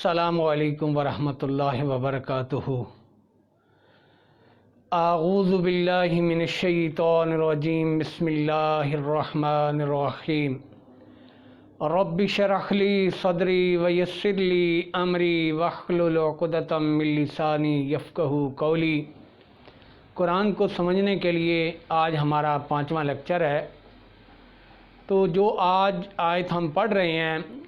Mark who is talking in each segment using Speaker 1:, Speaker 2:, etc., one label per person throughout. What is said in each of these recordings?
Speaker 1: अस्सलामु अलैकुम वरहमतुल्लाहि वबरकातुहू। आऊज़ु बिल्लाहि मिनश शैतानिर रजीम। बिस्मिल्लाहिर्रहमानिर्रहीम। रब्बि शरह ली सदरी वयस्सिर ली अमरी वहलुल उक़दतम मिन लिसानी यफ़क़हू क़ौली। कुरान को समझने के लिए आज हमारा 5वां लेक्चर है। तो जो आज आयत हम पढ़ रहे हैं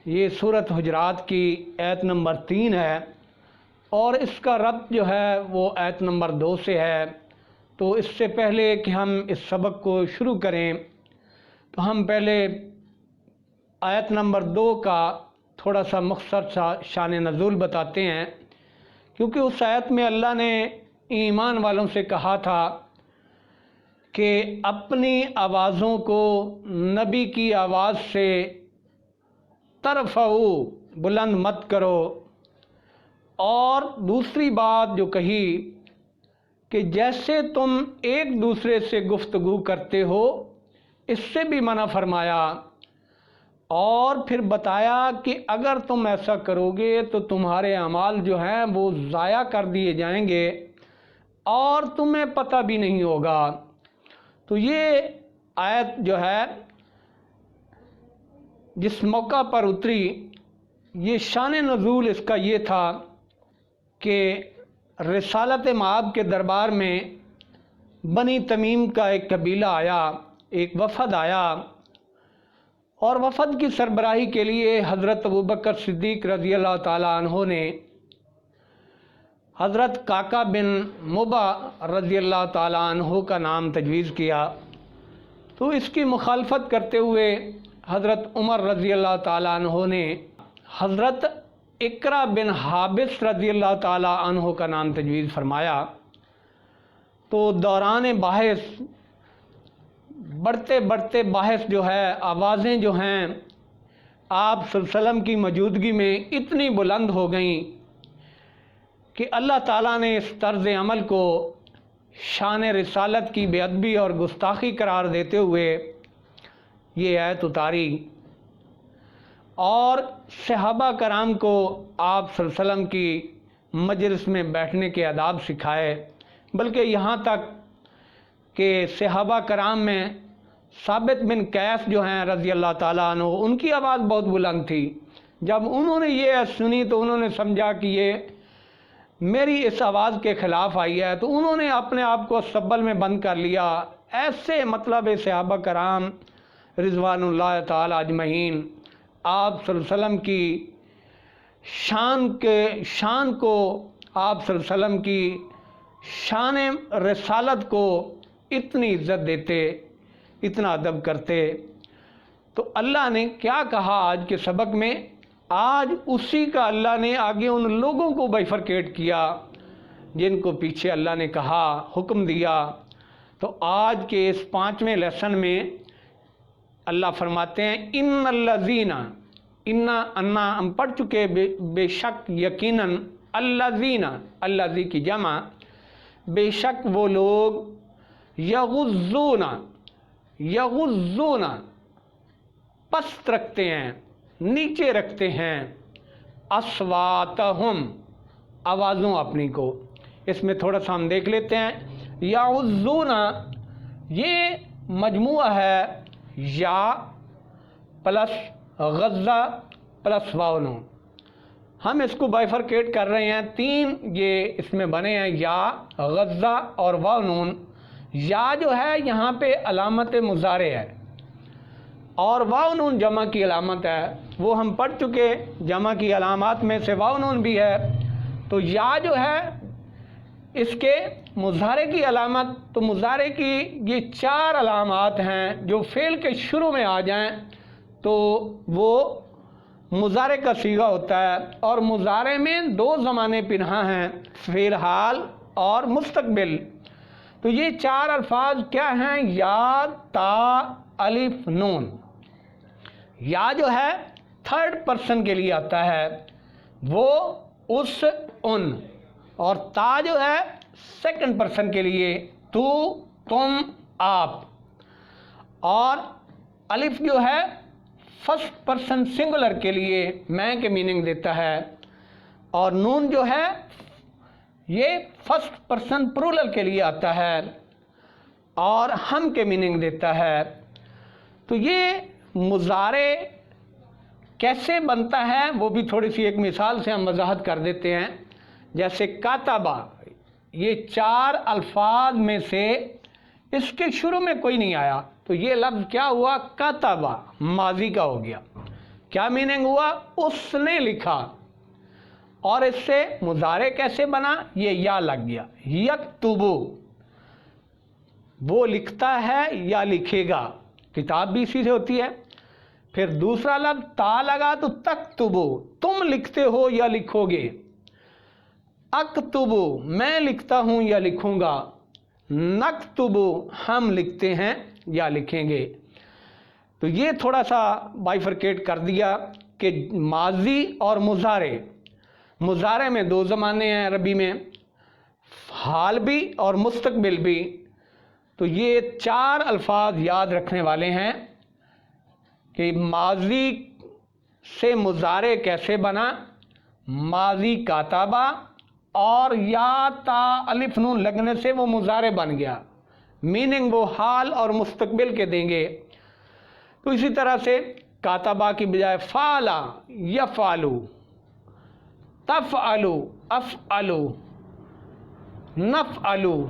Speaker 1: ये सूरत हुजरात की आयत नंबर 3 है और इसका रब्त जो है वो आयत नंबर 2 से है। तो इससे पहले कि हम इस सबक को शुरू करें तो हम पहले आयत नंबर 2 का थोड़ा सा मुख्तसर सा शान नज़ूल बताते हैं, क्योंकि उस आयत में अल्लाह ने ईमान वालों से कहा था कि अपनी आवाज़ों को नबी की आवाज़ से तरफ़ऊ बुलंद मत करो। और दूसरी बात जो कही कि जैसे तुम एक दूसरे से गुफ्तगू करते हो इससे भी मना फरमाया। और फिर बताया कि अगर तुम ऐसा करोगे तो तुम्हारे अमाल जो हैं वो ज़ाया कर दिए जाएंगे और तुम्हें पता भी नहीं होगा। तो ये आयत जो है जिस मौका पर उतरी, ये शान नज़ूल इसका ये था कि रिसालत मआब के दरबार में बनी तमीम का एक कबीला आया, एक वफ़द आया और वफ़द की सरबराही के लिए हज़रत अबू बकर सिद्दीक़ रज़ी अल्लाह ताला अन्हो ने हज़रत काका बिन मुबा रज़ी अल्लाह ताला अन्हो का नाम तजवीज़ किया। तो इसकी मुखालफत करते हुए हज़रत उमर रज़ी अल्लाह ताला अन्हो ने हज़रत इकरा बिन हाबिस रज़ी अल्लाह ताला अन्हो का नाम तजवीज़ फरमाया। तो दौरान बाहस बढ़ते बढ़ते बाहस जो है, आवाज़ें जो हैं आप सल्लल्लाहु अलैहि वसल्लम की मौजूदगी में इतनी बुलंद हो गईं कि अल्लाह ताला ने इस तर्ज़ अमल को शान रिसालत की बेअदबी और गुस्ताखी करार देते हुए ये आयत उतारी और सहाबा कराम को आप सल्लल्लाहु अलैहि वसल्लम की मजलिस में बैठने के आदाब सिखाए। बल्कि यहाँ तक कि सहाबा कराम में साबित बिन कैफ जो हैं रज़ी अल्लाह ताला अन्हु, उनकी आवाज़ बहुत बुलंद थी। जब उन्होंने ये आयत सुनी तो उन्होंने समझा कि ये मेरी इस आवाज़ के ख़िलाफ़ आई है, तो उन्होंने अपने आप को सब्बल में बंद कर लिया। ऐसे मतलब सहाबा कराम रिज़वानुल्लाह ताला अजमईन आप सल्लल्लाहु अलैहि वसल्लम की शान को, आप सल्लल्लाहु अलैहि वसल्लम की शान रिसालत को इतनी इज़्ज़त देते, इतना अदब करते। तो अल्लाह ने क्या कहा आज के सबक में, आज उसी का अल्लाह ने आगे उन लोगों को बाइफरकेट किया जिनको पीछे अल्लाह ने कहा, हुक्म दिया। तो आज के इस 5वें लेसन में अल्लाह फरमाते हैं इन्नल्लज़ीना, इन्ना अन्ना हम पढ़ चुके, बेशक यकीनन, अल्लज़ीना अल्लज़ी की जमा, बेशक वो लोग यग़ुज़्ज़ूना, यग़ुज़्ज़ूना पस्त रखते हैं, नीचे रखते हैं, अस्वातहुम आवाज़ों अपनी को। इसमें थोड़ा सा हम देख लेते हैं। यग़ुज़्ज़ूना ये मजमुआ है या प्लस गज़ा प्लस वाव नून। हम इसको बाइफरकेट कर रहे हैं, 3 ये इसमें बने हैं, या गज़ा और वाव नून। या जो है यहाँ पे अलामत मुज़ारे है और वाव नून जमा की अलामत है, वो हम पढ़ चुके। जमा की अलामत में से वाव नून भी है। तो या जो है इसके मुज़ारे की अलामत, तो मुज़ारे की ये 4 अलामत हैं जो फ़ेल के शुरू में आ जाएं तो वो मुज़ारे का सीगा होता है। और मुज़ारे में 2 ज़माने पिन्हा हैं, फ़ेल हाल और मुस्तक़बिल। तो ये 4 अल्फाज क्या हैं, या, ता, अलिफ, नून। या जो है 3rd पर्सन के लिए आता है, वो, उस, उन। और ता जो है 2nd पर्सन के लिए, तू, तुम, आप। और अलिफ जो है 1st पर्सन सिंगुलर के लिए मैं के मीनिंग देता है। اور نون جو ہے یہ فرسٹ پرسن پلورل کے لیے آتا ہے اور ہم کے میننگ دیتا ہے. تو یہ مضارع کیسے بنتا ہے وہ بھی تھوڑی سی ایک مثال سے ہم وضاحت کر دیتے ہیں. جیسے کاتبہ، یہ 4 الفاظ میں سے اس کے شروع میں کوئی نہیں آیا، تو یہ لفظ کیا ہوا؟ کاتبہ، ماضی کا ہو گیا. کیا میننگ ہوا؟ اس نے لکھا. اور اس سے مضارع کیسے بنا؟ یہ یا لگ گیا. یکتبو، وہ لکھتا ہے یا لکھے گا، کتاب بھی اسی سے ہوتی ہے. پھر دوسرا لفظ تا لگا تو تکتبو، تم لکھتے ہو یا لکھو گے. اکتبو، میں لکھتا ہوں یا لکھوں گا. نکتبو، ہم لکھتے ہیں یا لکھیں گے. تو یہ تھوڑا سا بائیفرکیٹ کر دیا کہ ماضی اور مضارع. مضارع میں 2 زمانے ہیں عربی میں، حال بھی اور مستقبل بھی. تو یہ 4 الفاظ یاد رکھنے والے ہیں کہ ماضی سے مضارع کیسے بنا. ماضی کاتبہ اور یا تا الف نون لگنے سے وہ مضارع بن گیا، میننگ وہ حال اور مستقبل کے دیں گے. تو اسی طرح سے کاتبہ کی بجائے فعلا، یفعلو، تفعلو، افعلو، نفعلو،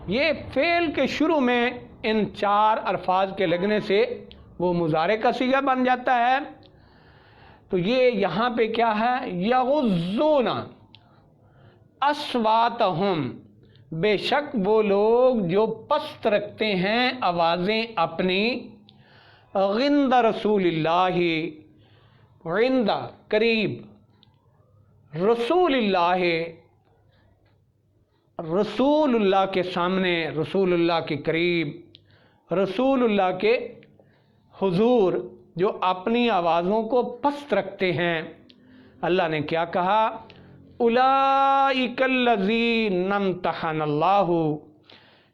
Speaker 1: یہ فعل کے شروع میں ان 4 الفاظ کے لگنے سے وہ مضارع کا صیغہ بن جاتا ہے. تو یہ یہاں پہ کیا ہے؟ یغضون اصواتہم، بے شک وہ لوگ جو پست رکھتے ہیں آوازیں اپنی. عند رسول اللہ، عند قریب، رسول اللہ رسول اللہ کے سامنے، رسول اللہ کے قریب، رسول اللہ کے حضور، جو اپنی آوازوں کو پست رکھتے ہیں. اللہ نے کیا کہا؟ اولئک الذین امتحن اللہ،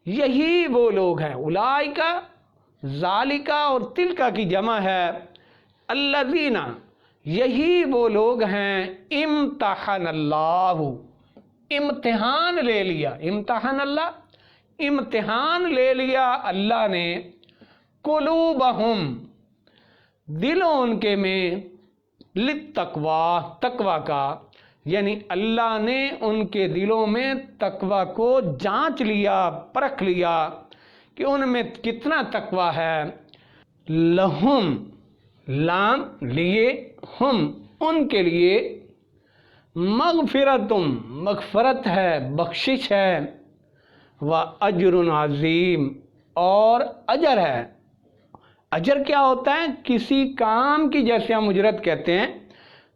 Speaker 1: یہی وہ لوگ ہیں. اولئک، ذالک اور تلک کی جمع ہے. الذین، یہی وہ لوگ ہیں. امتحن اللہ، امتحان لے لیا. امتحان اللہ، امتحان لے لیا اللہ نے. قلوبہم، دلوں ان کے میں. للتقوی، تقوی کا، یعنی اللہ نے ان کے دلوں میں تقوی کو جانچ لیا، پرکھ لیا کہ ان میں کتنا تقوی ہے. لہم، لام لیے، ہم ان کے لیے. مغفرتم، مغفرت ہے، بخشش ہے. واجر عظیم، اور اجر ہے. اجر کیا ہوتا ہے؟ کسی کام کی جیسے ہم اجرت کہتے ہیں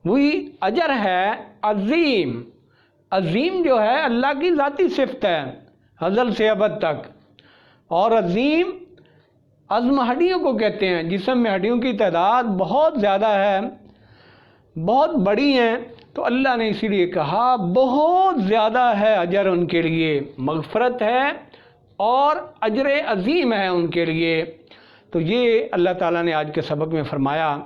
Speaker 1: وہی اجر ہے. عظیم، عظیم جو ہے اللہ کی ذاتی صفت ہے ازل سے ابد تک. اور عظیم عظم ہڈیوں کو کہتے ہیں، جسم میں ہڈیوں کی تعداد بہت زیادہ ہے، بہت بڑی ہیں. تو اللہ نے اسی لیے کہا بہت زیادہ ہے اجر ان کے لیے. مغفرت ہے اور اجر عظیم ہے ان کے لیے. تو یہ اللہ تعالیٰ نے آج کے سبق میں فرمایا.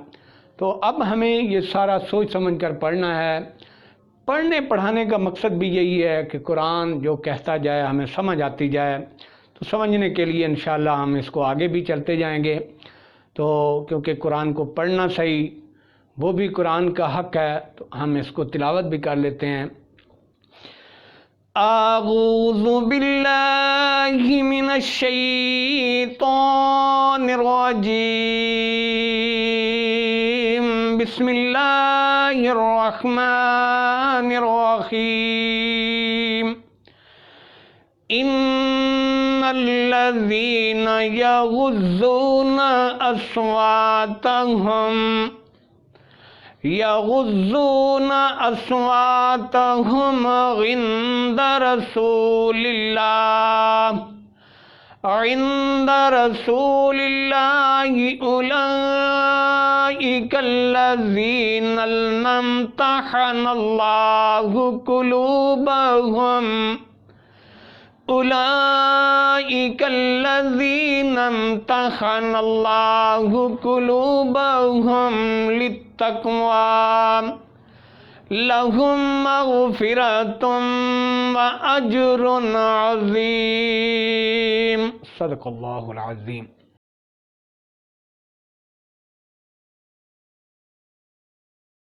Speaker 1: تو اب ہمیں یہ سارا سوچ سمجھ کر پڑھنا ہے. پڑھنے پڑھانے کا مقصد بھی یہی ہے کہ قرآن جو کہتا جائے ہمیں سمجھ آتی جائے. تو سمجھنے کے لیے انشاءاللہ ہم اس کو آگے بھی چلتے جائیں گے. تو کیونکہ قرآن کو پڑھنا صحیح وہ بھی قرآن کا حق ہے، تو ہم اس کو تلاوت بھی کر لیتے ہیں. اعوذ باللہ من الشیطان الرجیم، بسم اللہ الرحمن الرحیم. ان الذین یغضون اصواتہم یغضون اصواتہم عند رسول اللہ، عند رسول اللہ اولئک الذین امتحن اللہ قلوبہم، اولئک الذین امتحن اللہ قلوبہم للتقوی، لہم مغفرۃ وأجر عظیم۔ صدق اللہ العظیم۔